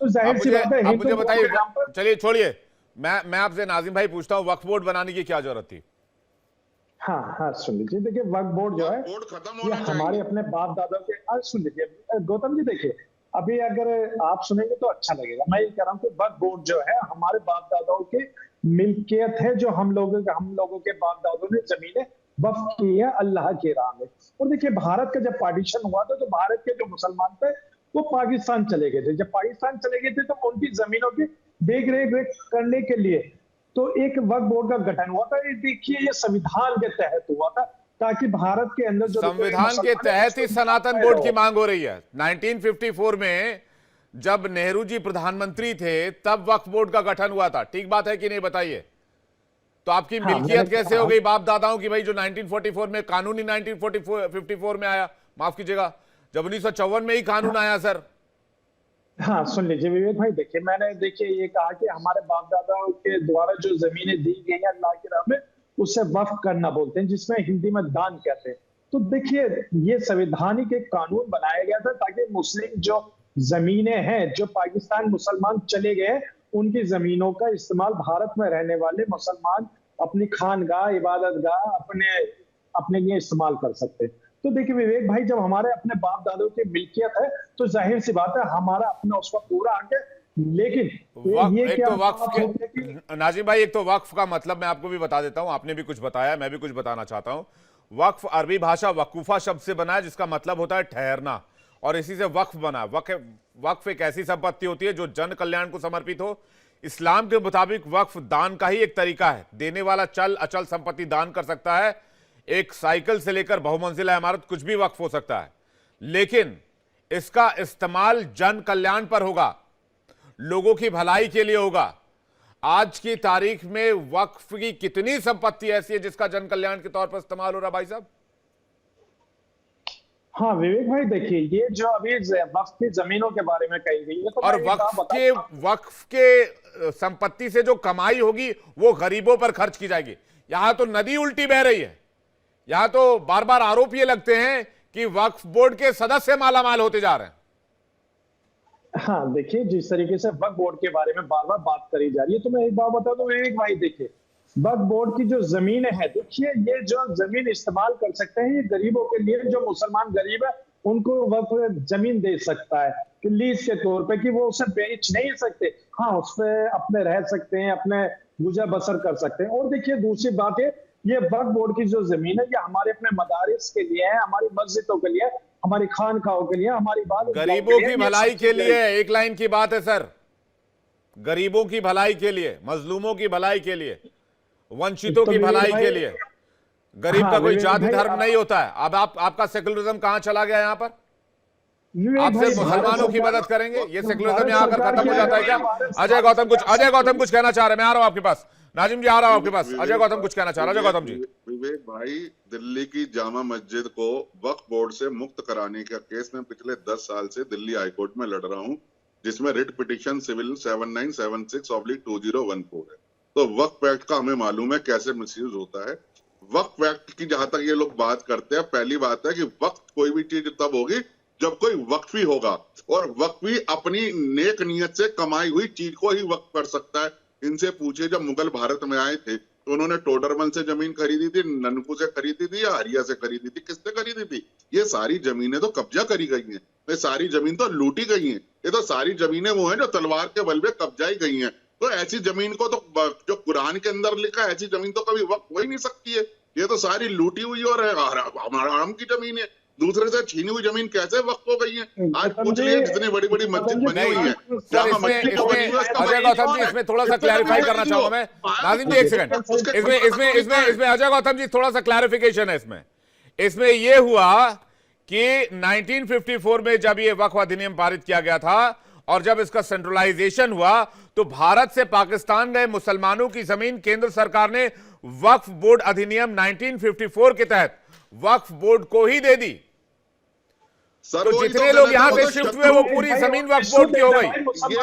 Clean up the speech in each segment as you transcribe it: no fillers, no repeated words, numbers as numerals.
तो जाहिर सी बात है आप मुझे हिंदू बताइए, के नाम पर। चलिए छोड़िए, मैं आपसे नाजिम भाई पूछता हूँ, वक्फ बोर्ड बनाने की क्या जरूरत थी? हाँ हाँ, सुन लीजिए, देखिए वक्फ बोर्ड जो है बोर्ड खत्म ये होना हमारे चाहिए। अपने बाप दादा के, सुन लीजिए गौतम जी, देखिए अभी अगर आप सुनेंगे तो अच्छा लगेगा। मैं ये कह रहा हूँ कि वक्फ बोर्ड जो है हमारे बाप दादाओं की मिल्कियत है, जो हम लोगों के बाप दादों ने जमीनें वक्फ की है अल्लाह के राह में। और देखिए भारत का जब पार्टीशन हुआ था तो भारत के जो मुसलमान थे वो पाकिस्तान चले गए थे। जब पाकिस्तान चले गए थे तो उनकी जमीनों की देख रेख करने के लिए तो एक वक्फ बोर्ड का गठन हुआ था। ये देखिए ये संविधान के तहत हुआ था, ताकि भारत के अंदर जो संविधान के मुसलमान है तहत ही उसको सनातन पैदा बोर्ड हो। की मांग हो रही है। 1954 में जब नेहरू जी प्रधानमंत्री थे तब वक्फ बोर्ड का गठन हुआ था, ठीक बात है कि नहीं बताइए? तो आपकी हाँ, मैंने मिल्कियत कैसे हो कहा। गई बाप दादाओं की भाई, जो 1944 में कानून ही 1954 में आया, माफ कीजिएगा, जब 1954 में ही कानून आया सर। हाँ, सुन लीजिए विवेक भाई, देखिए मैंने देखिए ये कहा कि हमारे बाप दादाओं के द्वारा जो जमीनें दी गई हैं अल्लाह के राह में उसे वक्फ करना बोलते हैं, जिसमें हिंदी में दान कहते हैं। तो देखिए ये संवैधानिक एक कानून बनाया गया था ताकि मुस्लिम जो जमीनें हैं, जो पाकिस्तान मुसलमान चले गए, उनकी जमीनों का इस्तेमाल भारत में रहने वाले मुसलमान अपनी खानगाह, इबादतगाह, अपने अपने लिए इस्तेमाल कर सकते हैं। तो देखिए विवेक भाई, जब हमारे अपने बाप दादों की मिल्कियत है तो जाहिर सी बात है हमारा अपना उसका पूरा हक है। लेकिन ये एक क्या तो वक्फ बात होती है कि के, नाजिम भाई, एक तो वक्फ का मतलब मैं आपको भी बता देता हूं, आपने भी कुछ बताया, मैं भी कुछ बताना चाहता हूं। वक्फ अरबी भाषा वकूफा शब्द से बना है, जिसका मतलब होता है ठहरना, और इसी से वक्फ बना। वक्फ एक ऐसी संपत्ति होती है जो जन कल्याण को समर्पित हो। इस्लाम के मुताबिक वक्फ दान का ही एक तरीका है। देने वाला चल अचल संपत्ति दान कर सकता है, एक साइकिल से लेकर बहुमंजिला इमारत, कुछ भी वक्फ हो सकता है, लेकिन इसका इस्तेमाल जन कल्याण पर होगा, लोगों की भलाई के लिए होगा। आज की तारीख में वक्फ की कितनी संपत्ति ऐसी है जिसका जन कल्याण के तौर पर इस्तेमाल हो रहा, भाई साहब? हाँ विवेक भाई, देखिए ये जो अभी वक्फ की जमीनों के बारे में कही गई है तो और मैं एक बात बताऊं वक्फ के संपत्ति से जो कमाई होगी वो गरीबों पर खर्च की जाएगी। यहां तो नदी उल्टी बह रही है। यहां तो बार बार आरोप ये लगते हैं कि वक्फ बोर्ड के सदस्य मालामाल होते जा रहे हैं। हाँ देखिए, जिस तरीके से वक्फ बोर्ड के बारे में बार बार बात करी जा रही है तो मैं एक बात बता दूं विवेक भाई, देखिए वक्फ बोर्ड की जो जमीन है, देखिए ये जो जमीन इस्तेमाल कर सकते हैं ये गरीबों के लिए, जो मुसलमान गरीब है उनको वक्फ जमीन दे सकता है कि लीज के तौर पे, कि वो उसे बेच नहीं सकते, हाँ उस पर अपने रह सकते हैं, अपने गुजर बसर कर सकते हैं। और देखिए दूसरी बात है, ये वक्फ बोर्ड की जो जमीन है ये हमारे अपने मदारिस के लिए है, हमारी मस्जिदों के लिए, हमारी खानकाहों के लिए, हमारी गरीबों की भलाई के लिए। एक लाइन की बात है सर, गरीबों की भलाई के लिए, मजलूमों की भलाई के लिए, वंचितों की भलाई के लिए। गरीब का कोई जाति धर्म नहीं होता है। अब आपका सेकुलरिज्म कहां चला गया? यहां पर आप सिर्फ मुसलमानों की मदद करेंगे, ये सेकुलरिज्म यहां आकर खत्म हो जाता है क्या? अजय गौतम कुछ कहना चाह रहे हैं। मैं आ रहा हूं आपके पास, नाजिम जी आ रहा हूं आपके पास। अजय गौतम कुछ कहना चाह रहा है। अजय गौतम जी। विवेक भाई, दिल्ली की जामा मस्जिद को वक्फ बोर्ड से मुक्त कराने का केस में पिछले 10 साल से दिल्ली हाईकोर्ट में लड़ रहा हूं, जिसमें रिट पिटीशन सिविल 7976/2014 है। तो वक्फ एक्ट का हमें मालूम है कैसे मिसयूज होता है। वक्फ एक्ट की जहां तक ये लोग बात करते हैं, पहली बात है कि वक्त कोई भी चीज तब होगी जब कोई वक्फी होगा, और वक्फी अपनी नेक नियत से कमाई हुई चीज को ही वक्फ कर सकता है। इनसे पूछे, जब मुगल भारत में आए थे तो उन्होंने टोडरमल से जमीन खरीदी थी, ननकू से खरीदी थी, या हरिया से खरीदी थी? किससे खरीदी थी? ये सारी जमीनें तो कब्जा करी गई हैं, ये सारी जमीन तो लूटी गई हैं, ये तो सारी जमीनें वो हैं जो तलवार के बल पे कब्जाई गई हैं। तो ऐसी जमीन को तो, जो कुरान के अंदर लिखा है, ऐसी जमीन तो कभी वक्फ हो ही नहीं सकती है। ये तो सारी लूटी हुई और हराम की जमीन है। दूसरे से छीनी हुई जमीन कैसे वक्त हो गई है? आज पूछ लिए, जितनी बड़ी बड़ी मस्जिद बनी हुई है, सर अजय गौतम जी, इसमें थोड़ा सा क्लैरिफाई करना चाहूंगा मैं। नाजिम जी एक सेकंड, इसमें अजय गौतम जी थोड़ा सा क्लैरिफिकेशन है। इसमें यह हुआ कि 1954 में जब ये वक्फ अधिनियम पारित किया गया था और जब इसका सेंट्रलाइजेशन हुआ तो भारत से पाकिस्तान गए मुसलमानों की जमीन केंद्र सरकार ने वक्फ बोर्ड अधिनियम 1954 के तहत वक्फ बोर्ड को ही दे दी। तो जितने लोग यहां से शिफ्ट हुए वो पूरी जमीन वक्फ बोर्ड की हो गई,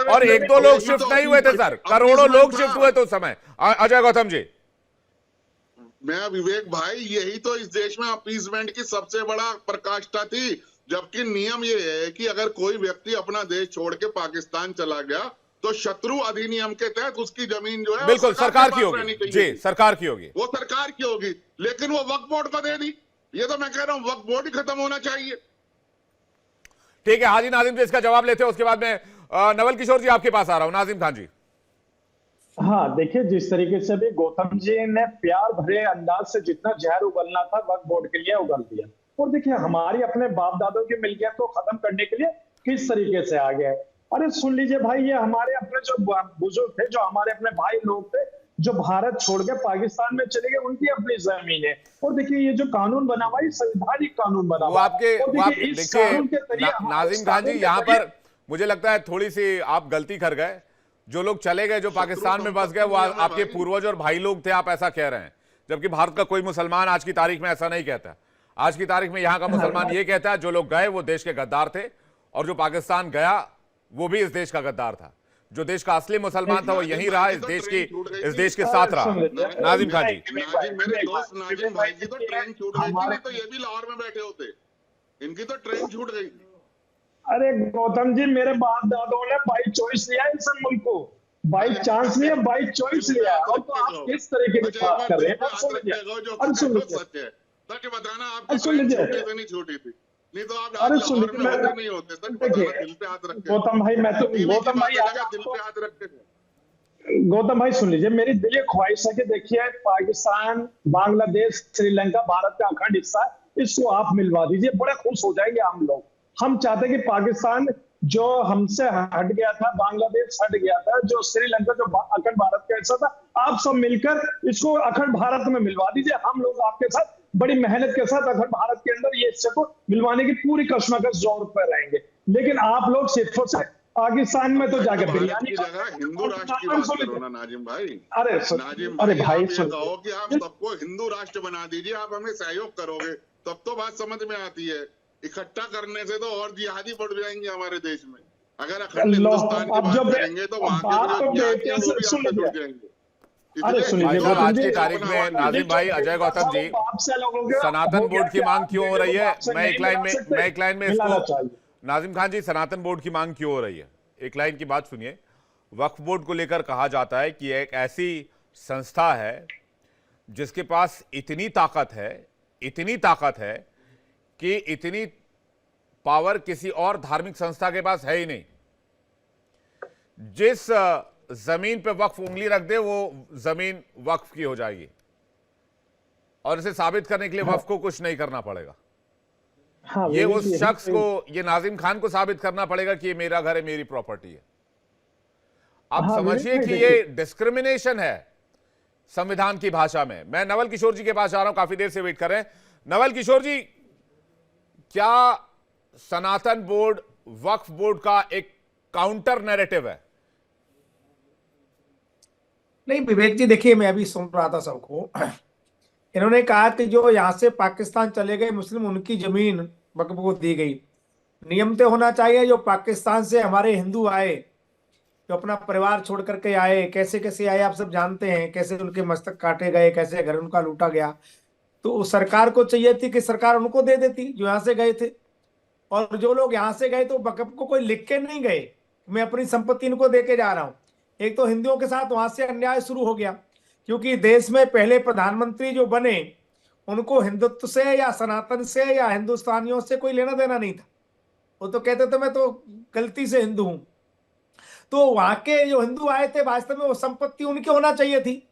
और एक दो लोग शिफ्ट नहीं हुए थे सर, करोड़ों लोग शिफ्ट हुए थे उस समय। अजय गौतम जी। मैं विवेक भाई, यही तो इस देश में अपीसमेंट की सबसे बड़ा प्रकाष्ठा थी, जबकि नियम ये है कि अगर कोई व्यक्ति अपना देश छोड़ के पाकिस्तान चला गया तो शत्रु अधिनियम के तहत उसकी जमीन जो है बिल्कुल सरकार की के पास रहनी होगी, चाहिए जी सरकार की होगी, वो सरकार की होगी, लेकिन वो वक्फ बोर्ड को दे दी। ये तो मैं कह रहा हूं वक्फ बोर्ड ही खत्म होना चाहिए। ठीक है। हाजी नाजिम जी इसका जवाब लेते हैं, उसके बाद में नवल किशोर जी आपके पास आ रहा हूं। नाजिम खान जी। हाँ देखिए, जिस तरीके से भी गौतम जी ने प्यार भरे अंदाज से जितना जहर उगलना था वक्फ बोर्ड के लिए उगल दिया। और देखिए, हमारी अपने बाप दादों की मिल्कियत को खत्म करने के लिए किस तरीके से आ गया है। अरे सुन लीजिए भाई, ये हमारे अपने जो बुजुर्ग थे, जो हमारे अपने भाई लोग थे, जो भारत छोड़ के पाकिस्तान में चले गए, उनकी अपनी जमीन है। और देखिए, ये जो कानून बना हुआ है संवैधानिक कानून बना वो हुआ है। आपके और वो आप देखिए, इस देखिए कानून के जरिए नाजिम खान जी, यहाँ पर मुझे लगता है थोड़ी सी आप गलती कर गए। जो लोग चले गए, जो पाकिस्तान में बस गए, वो आपके पूर्वज और भाई लोग थे, आप ऐसा कह रहे हैं। जबकि भारत का कोई मुसलमान आज की तारीख में ऐसा नहीं कहता। आज की तारीख में यहाँ का मुसलमान ये कहता है जो लोग गए वो देश के गद्दार थे, और जो पाकिस्तान गया वो भी इस देश का गद्दार था। जो देश का असली मुसलमान था वो यहीं रहा, इस देश के साथ रहा। नाजिम खान जी, मेरे दोस्त नाजिम भाई की तो ट्रेन छूट गई थी, नहीं तो ये भी लाहौर में बैठे होते। इनकी तो ट्रेन छूट गई थी। अरे गौतम जी, मेरे बाप दादों ने बाई चॉइस लिया है इस मुल्क को, बाई चांस नहीं है, बाई चॉइस लिया है। और तो आप किस तरीके की बात कर रहे हैं? सुन लीजिए, सच बताना, आपकी ट्रेन छूटी तो नहीं छूटी थी, नहीं तो आप अरे सुन लाहौर में होते नहीं होते। सच बताना, दिल पे हाथ रख के। गौतम भाई, मैं तो गौतम भाई दिल पे हाथ रख के। गौतम भाई सुन लीजिए, मेरी दिली ख्वाहिश है कि देखिए, पाकिस्तान, बांग्लादेश, श्रीलंका भारत का अखंड हिस्सा है, इसको आप मिलवा दीजिए, बड़े खुश हो जाएंगे हम लोग। हम चाहते हैं कि पाकिस्तान जो हमसे हट गया था, बांग्लादेश हट गया था, जो श्रीलंका जो अखंड भारत का हिस्सा था, आप सब मिलकर इसको अखंड भारत में मिलवा दीजिए। हम लोग आपके साथ बड़ी मेहनत के साथ अखंड भारत के अंदर ये हिस्से को मिलवाने की पूरी कश्मकश जोर पर रहेंगे। लेकिन आप लोग सिर्फ से पाकिस्तान में तो जाके बिरयानी की जगह हिंदू राष्ट्र की बात करो ना नाजिम भाई। अरे नाजिम भाई, आप ये कहो कि आप सबको हिंदू राष्ट्र बना दीजिए, आप हमें सहयोग करोगे, तब तो बात समझ में आती है। इकट्ठा करने से तो और जिहादी बढ़ जाएंगे हमारे देश में। अगर अखंड हिंदुस्तान की बात करेंगे तो वहां के जो जिहादी हैं वो भी आपसे जुड़ जाएंगे। अरे सुनिए, आज की तारीख में नाजिम भाई, अजय गौतम जी, सनातन बोर्ड की मांग क्यों हो रही है? मैं एक लाइन में इसको, नाजिम खान जी, सनातन बोर्ड की मांग क्यों हो रही है? एक लाइन की बात सुनिए। वक्फ बोर्ड को लेकर कहा जाता है कि एक ऐसी संस्था है जिसके पास इतनी ताकत है कि इतनी पावर किसी और धार्मिक संस्था के पास है ही नहीं। जिस जमीन पे वक्फ उंगली रख दे वो जमीन वक्फ की हो जाएगी, और इसे साबित करने के लिए वक्फ को कुछ नहीं करना पड़ेगा। ये उस शख्स को, ये नाजिम खान को साबित करना पड़ेगा कि ये मेरा घर है, मेरी प्रॉपर्टी है। आप समझिए कि ये डिस्क्रिमिनेशन है संविधान की भाषा में। मैं नवल किशोर जी के पास आ रहा हूं, काफी देर से वेट कर रहे हैं। नवल किशोर जी, क्या सनातन बोर्ड वक्फ बोर्ड का एक काउंटर नैरेटिव है? नहीं विवेक जी, देखिए मैं अभी सुन रहा था सबको, इन्होंने कहा कि जो यहां से पाकिस्तान चले गए मुस्लिम, उनकी जमीन वक्फ को दी गई। नियम तो होना चाहिए, जो पाकिस्तान से हमारे हिंदू आए, जो अपना परिवार छोड़ करके आए, कैसे कैसे आए आप सब जानते हैं, कैसे उनके मस्तक काटे गए, कैसे घर उनका लूटा गया। तो सरकार को चाहिए थी कि सरकार उनको दे देती जो यहाँ से गए थे। और जो लोग यहाँ से गए तो वक्फ को कोई लिख के नहीं गए, मैं अपनी संपत्ति इनको दे के जा रहा हूँ। एक तो हिंदुओं के साथ वहां से अन्याय शुरू हो गया, क्योंकि देश में पहले प्रधानमंत्री जो बने उनको हिंदुत्व से या सनातन से या हिंदुस्तानियों से कोई लेना देना नहीं था। वो तो कहते थे मैं तो गलती से हिंदू हूं। तो वहां के जो हिंदू आए थे, वास्तव में वो संपत्ति उनकी होना चाहिए थी।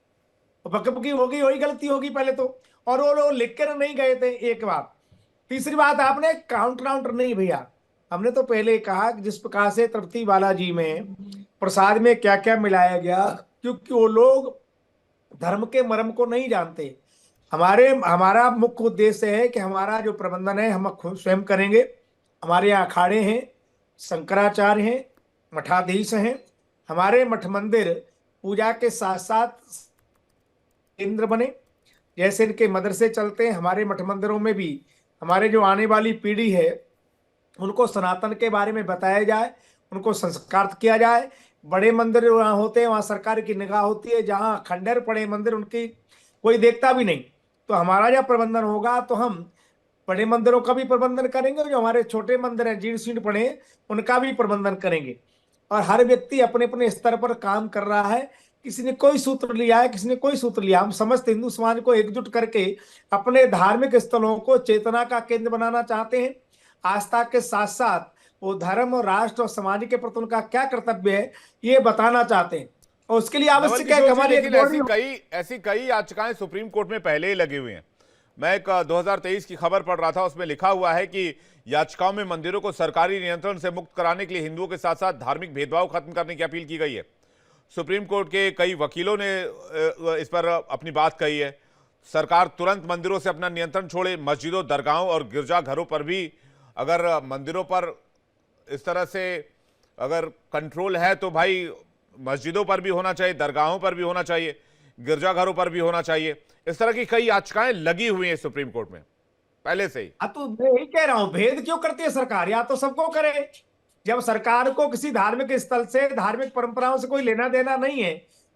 वक्फ की होगी, वही गलती होगी पहले तो, और वो लोग लिख कर नहीं गए थे। एक बात। तीसरी बात, आपने काउंटर नहीं भैया, हमने तो पहले कहा कि जिस प्रकार से तृप्ति बालाजी में प्रसाद में क्या क्या मिलाया गया, क्योंकि वो लोग धर्म के मर्म को नहीं जानते। हमारा मुख्य उद्देश्य है कि हमारा जो प्रबंधन है हम खुद स्वयं करेंगे। हमारे यहाँ अखाड़े हैं, शंकराचार्य हैं, मठाधीश हैं। हमारे मठ मंदिर पूजा के साथ साथ केंद्र बने, जैसे इनके मदरसे चलते हैं, हमारे मठ मंदिरों में भी हमारे जो आने वाली पीढ़ी है उनको सनातन के बारे में बताया जाए, उनको संस्कार किया जाए। बड़े मंदिर वहाँ होते हैं, वहाँ सरकार की निगाह होती है। जहाँ खंडहर पड़े मंदिर, उनकी कोई देखता भी नहीं। तो हमारा जब प्रबंधन होगा तो हम बड़े मंदिरों का भी प्रबंधन करेंगे और जो हमारे छोटे मंदिर हैं जीर्ण शीर्ण पड़े हैं, उनका भी प्रबंधन करेंगे। और हर व्यक्ति अपने अपने स्तर पर काम कर रहा है। किसी ने कोई सूत्र लिया है, किसी ने कोई सूत्र लिया। हम समस्त हिंदू समाज को एकजुट करके अपने धार्मिक स्थलों को चेतना का केंद्र बनाना चाहते हैं। आस्था के साथ साथ वो धर्म और राष्ट्र और समाज के प्रति उनका क्या कर्तव्य है, ये बताना चाहते हैं। और उसके लिए धवल आवश्यक है किशोर कि जी, हमारी एक लेकिन बॉडी ऐसी कई याचिकाएं सुप्रीम कोर्ट में पहले ही लगी हुई हैं। मैं एक 2023 की खबर पढ़ रहा था, उसमें लिखा हुआ है कि याचिकाओं में मंदिरों को सरकारी नियंत्रण से मुक्त कराने के लिए हिंदुओं के साथ साथ धार्मिक भेदभाव खत्म करने की अपील की गई है। सुप्रीम कोर्ट के कई वकीलों ने इस पर अपनी बात कही है। सरकार तुरंत मंदिरों से अपना नियंत्रण छोड़े। मस्जिदों, दरगाहों और गिरजाघरों पर भी अगर मंदिरों पर इस तरह से अगर कंट्रोल है तो भाई मस्जिदों पर भी होना चाहिए, दरगाहों पर भी होना चाहिए, गिरजाघरों पर भी होना चाहिए। इस तरह की कई याचिकाएं लगी हुई हैं सुप्रीम कोर्ट में पहले से ही। तो मैं यही कह रहा हूं, भेद क्यों करती है सरकार? या तो सबको करे। जब सरकार को किसी धार्मिक स्थल से, धार्मिक परंपराओं से कोई लेना देना नहीं है,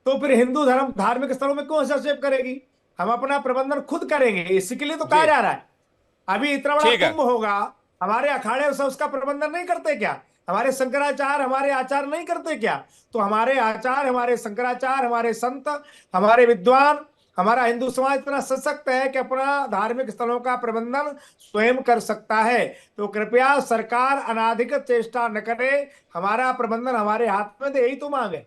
तो फिर हिंदू धर्म धार्मिक स्थलों में क्यों हस्तक्षेप करेगी? हम अपना प्रबंधन खुद करेंगे। इसी के लिए तो कहा जा रहा है। अभी इतना बड़ा ठीक है। कुंभ होगा, हमारे अखाड़े से उसका प्रबंधन नहीं करते क्या? हमारे शंकराचार्य, हमारे आचार्य नहीं करते क्या? तो हमारे आचार्य, हमारे शंकराचार्य, हमारे संत, हमारे विद्वान, हमारा हिंदू समाज इतना सशक्त है कि अपना धार्मिक स्थलों का प्रबंधन स्वयं कर सकता है। तो कृपया सरकार अनाधिकृत चेष्टा न करे, हमारा प्रबंधन हमारे हाथ में दे, यही तो मांग है।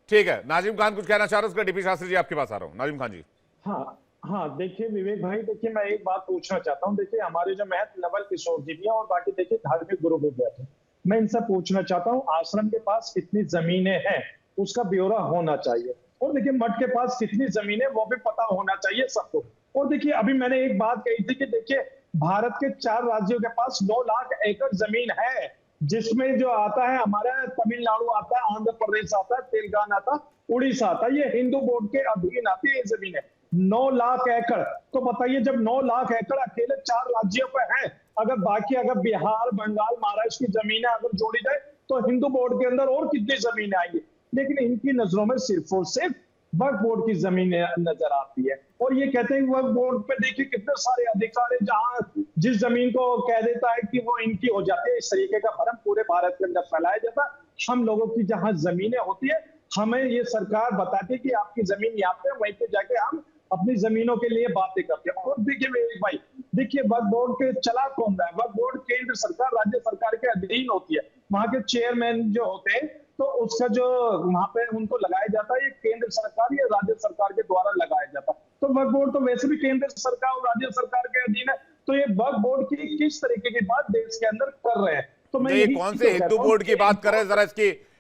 ठीक है, नाजिम खान कुछ कहना चाह रहे हैं, उसका डीपी शास्त्री जी आपके पास आ रहा हूं। नाजिम खान जी। हाँ हाँ, देखिए विवेक भाई, देखिए मैं एक बात पूछना चाहता हूँ। देखिए हमारे जो महंत नवल किशोर जी भी हैं और बाकी देखिए धार्मिक गुरु भी बैठे, मैं इनसे पूछना चाहता हूँ, आश्रम के पास कितनी जमीनें हैं उसका ब्यौरा होना चाहिए। और देखिए मठ के पास कितनी जमीनें वो भी पता होना चाहिए सबको। और देखिए अभी मैंने एक बात कही थी कि देखिए भारत के 4 राज्यों के पास 9 लाख एकड़ जमीन है, जिसमें जो आता है हमारा तमिलनाडु आता है, आंध्र प्रदेश आता है, तेलंगाना आता है, उड़ीसा आता है, ये हिंदू बोर्ड के अधीन आती है ये जमीनें। 9 लाख एकड़, तो बताइए जब 9 लाख एकड़ अकेले 4 राज्यों पे है, अगर बाकी अगर बिहार, बंगाल, महाराष्ट्र की जमीनें अगर जोड़ी जाए तो हिंदू बोर्ड के अंदर और कितनी जमीनें आएंगी। लेकिन इनकी नजरों में सिर्फ और सिर्फ वक्फ बोर्ड की जमीनें नजर आती है। और ये कहते हैं वक्फ बोर्ड पे देखिए कितने सारे अधिकार है, जहां जिस जमीन को कह देता है कि वो इनकी हो जाती है। इस तरीके का भ्रम पूरे भारत के अंदर फैलाया जाता है। हम लोगों की जहां जमीनें होती है, हमें ये सरकार बताती है कि आपकी जमीन यहाँ पे, वहीं पे जाके हम अपनी जमीनों के लिए बातें करते हैं। और देखिए भाई, देखिए वक्फ बोर्ड के चला कौन रहा है? वक्फ बोर्ड केंद्र सरकार, राज्य सरकार के अधीन होती है। वहां के चेयरमैन जो होते हैं, तो उसका जो वहां पे उनको लगाया जाता है, ये केंद्र सरकार या राज्य सरकार के द्वारा लगाया जाता है। तो वक्फ बोर्ड तो वैसे भी केंद्र सरकार और राज्य सरकार के अधीन है। तो ये वक्फ बोर्ड की किस तरीके की बात देश के अंदर कर रहे हैं? तो मैं ये कौन से हिंदू बोर्ड की बात कर रहे हैं, जरा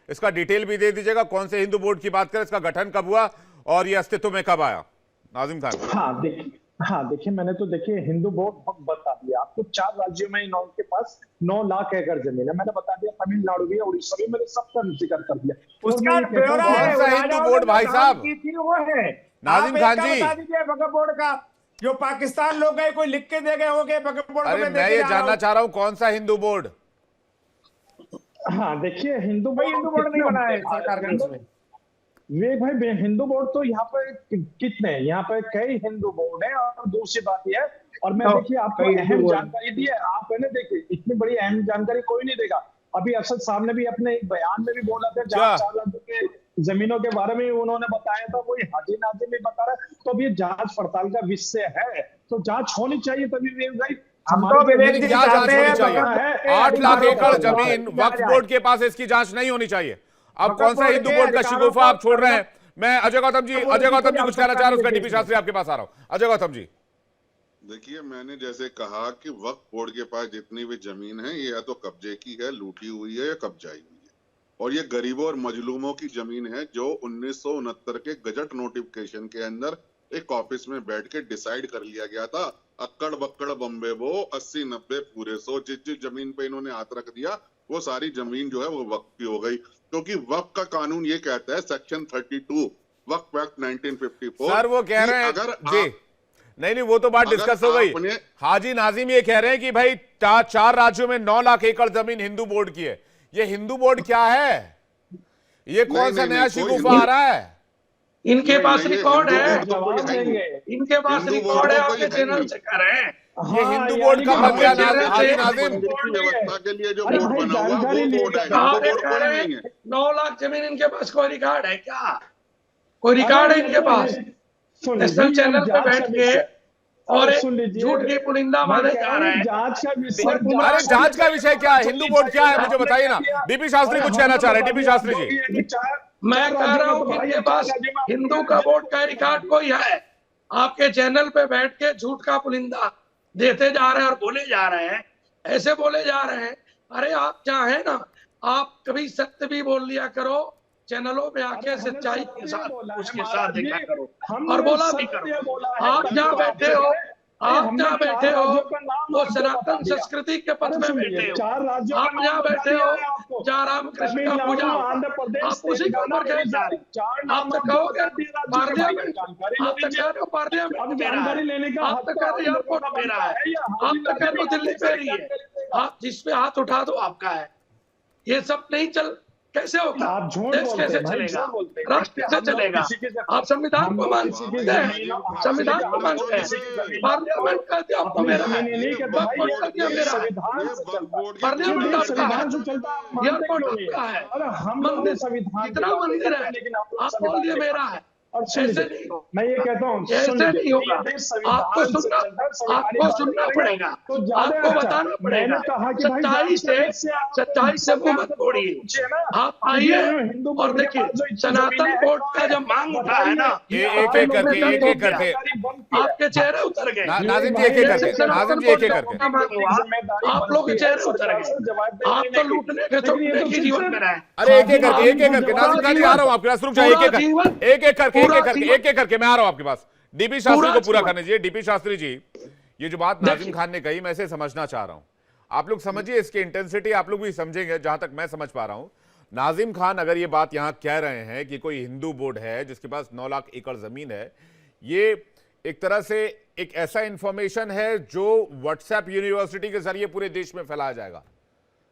इसका डिटेल भी दे दीजिएगा। कौन से हिंदू बोर्ड की बात करें, इसका गठन कब हुआ और ये अस्तित्व में कब आया? नाजिम खान। हाँ देखिए मैंने तो देखिए हिंदू बोर्ड बता दिया आपको। 4 राज्यों में इनके पास 9 लाख एकड़ जमीन है, मैंने बता दिया। तमिलनाडु भी है, उड़ीसा भी, मैंने सबका जिक्र कर दिया। उसका ब्यौरा है कौन सा हिंदू बोर्ड भाई साहब? वो है नाजिम खान जी, बता दीजिए वक्फ बोर्ड का, जो पाकिस्तान लोग गए, कोई लिख के दे गए होंगे वक्फ बोर्ड। अरे मैं ये जानना चाह रहा हूँ कौन सा हिंदू बोर्ड? हाँ देखिए हिंदू बोर्ड नहीं बना है सरकार के उसमें। विवेक भाई, हिंदू बोर्ड तो यहाँ पे कितने हैं? यहाँ पे कई हिंदू बोर्ड है। और दूसरी बात यह है, और मैं देखिए आपको अहम जानकारी दी है, आप है ना, देखिए इतनी बड़ी अहम जानकारी कोई नहीं देगा। अभी असद साहब ने भी अपने एक बयान में भी बोला था, जहाँ 4 राज्यों के जमीनों के बारे में उन्होंने बताया था, वही हाजी नाजिम भी बता रहा है। तो अब ये जांच पड़ताल का विषय है, तो जांच होनी चाहिए। तभी विवेक भाई, हम तो विवेक जी चाहते हैं 8 लाख एकड़ जमीन वक्फ बोर्ड के पास, इसकी जांच नहीं होनी चाहिए। अब कौन सा हिंदू बोर्ड का शिगुफा आप छोड़ रहे हैं? मैं अजय गौतम जी कुछ कहना चाह रहे हैं, उसका डीपी शास्त्री आपके पास आ रहा हूं। अजय गौतम जी, देखिए मैंने जैसे कहा कि वक्फ बोर्ड के पास जितनी भी जमीन है, ये या तो कब्जे की है, लूटी हुई है, या कब्जाई हुई है। और ये गरीबों और मजलूमों की जमीन है, जो 1969 के गजट नोटिफिकेशन के अंदर एक ऑफिस में बैठ के डिसाइड कर लिया गया था। अक्कड़ बक्कड़ बम्बे वो 80-90 पूरे 100, जिस जमीन पे इन्होंने हाथ रख दिया वो सारी जमीन जो है वो वक्फ की हो गई। क्योंकि वक्फ का कानून ये कहता है, सेक्शन 32 वक्फ एक्ट 1954। सर वो कह रहे हैं जी, नहीं वो तो बात डिस्कस हो गई। हाजी नाजिम ये कह रहे हैं कि भाई 4 राज्यों में 9 लाख एकड़ जमीन हिंदू बोर्ड की है। ये हिंदू बोर्ड क्या है? ये कौन सा नया शिगुफा आ रहा है? इनके पास रिकॉर्ड है, इनके पास रिकॉर्ड है, आपके चैनल से कर रहे हैं। ये हिंदू बोर्ड का बन गया हाजी नाजिम। मंदिर की व्यवस्था के लिए जो अरे बोर्ड भाई, बना हुआ वो जानकारी बोर्ड है, लेकर हिंदू आप ये बोर्ड कह कोई रहे नहीं है। हैं 9 लाख जमीन इनके पास कोई रिकॉर्ड है क्या? कोई रिकॉर्ड है इनके पास? सुन नेशनल लीजिए, चैनल पे जांच बैठ का के विषय- और सुन लीजिए, झूठ की पुलिंदा मैं माने कह जा रहा रहे हूं, हैं। जांच का विषय और गुमराह- अरे जांच का विषय क्या है? हिंदू बोर्ड क्या है मुझे बताइए ना। डीपी शास्त्री कुछ कहना चाह रहे हैं। डीपी शास्त्री जी, मैं कह रहा हूं कि इनके पास हिंदू का वोट का रिकॉर्ड कोई है? आपके चैनल पे बैठ के झूठ का पुलिंदा देते जा रहे हैं और बोले जा रहे हैं, ऐसे बोले जा रहे हैं। अरे आप चाहे ना, आप कभी सत्य भी बोल लिया करो, चैनलों में आके सच्चाई के साथ उसके साथ देखा करो और बोला भी करो। आप जहाँ बैठे हो, आप जहाँ बैठे हो वो सनातन संस्कृति के पथ में बैठे हो। आप जहाँ बैठे हो जहाँ रामकृष्ण का पूजा होगा, आप उसी के ऊपर गए जा रहे हैं। आप तो कहोगे पार्लियामेंट, आप तो कह रहे हो पार्लियामेंट मेरा है, आप तो कह रहे हो एयरपोर्ट मेरा है, आप तो कह रहे हो दिल्ली मेरी है, आप जिस पे हाथ उठा दो आपका है। ये सब नहीं चल, कैसे होगा? आप झूठ देश बोलते हैं कैसे भाई, चलेगा? झूठ बोलते हैं। राष्ट्र कैसे हम लोग चलेगा? किसी के- आप संविधान को हम मानते किसी की हैं, जमीन- संविधान को हम मानते हैं, किसी की जमीन- पार्लियामेंट का अध्यापक अपनी मेरा जमीन है, नहीं कहते वक्फ भाई, बोर्ड का अध्यक्ष मेरा है, संविधान से चलता है। पार्लियामेंट जो आपका है, संविधान से चलता है, आप मानते एयरपोर्ट क्यों नहीं है? आपका है, अरे हम लोग मंदिर संविधान जितना की बात मंदिर करते है हैं, लेकिन आप लोग आप बोल संविधान दिए की मेरा बात- है। और सुन ऐसे लीजिए, नहीं हो, मैं ये कहता हूँ, ऐसे सुन लीजिए, नहीं होगा। ये देश संविधान आपको से सुनना, चलता है, संविधानिक आपको बात सुनना करेंगे, पड़ेगा, तो ज्यादा आपको अच्छा। बताना पड़ेगा। मैंने कहा कि भाई सच्चाई जांच से, आप सच्चाई से मुंह मत मोड़िए। पूछिए ना। आप आइए हिंदू और बोर्ड के देखिए पास जो इतनी सनातन जमीनें हैं, बोर्ड का जब मांग उठा है ना, एक-एक करके, एक-एक करके। आपके चेहरे उतर गए। नाजिम जी एक-एक करके, नाजिम जी एक-एक करके। आप लोग के चेहरे उतर गए। आप तो लूटने के चुपने की जीवन में रहे। अरे एक-एक करके, एक-एक करके। नाजिम खान जी आ रहा हूं आपके पास, रुक जाइए। एक-एक करके, एक-एक करके, एक-एक करके, एक-एक करके मैं आ रहा हूं आपके पास। डीपी शास्त्री को पूरा करने दीजिए। डीपी शास्त्री जी, ये जो बात नाजिम खान ने कही, मैं इसे समझना चाह रहा हूं। आप लोग समझिए इसकी इंटेंसिटी, आप लोग भी समझेंगे जहां तक मैं समझ पा रहा हूं। नाजिम खान अगर ये बात यहां कह रहे हैं कि कोई हिंदू बोर्ड है जिसके पास 9 लाख एकड़ जमीन है, ये एक तरह से एक ऐसा इंफॉर्मेशन है जो व्हाट्सएप यूनिवर्सिटी के जरिए पूरे देश में फैलाया जाएगा।